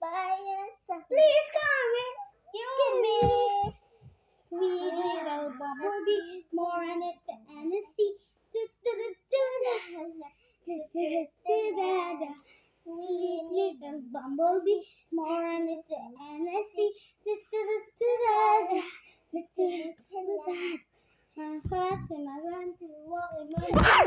Please come with you me. Sweet little bumblebee, more on it than a sea. Sweet little bumblebee, more on it than a sea. My heart's and I want to walk in my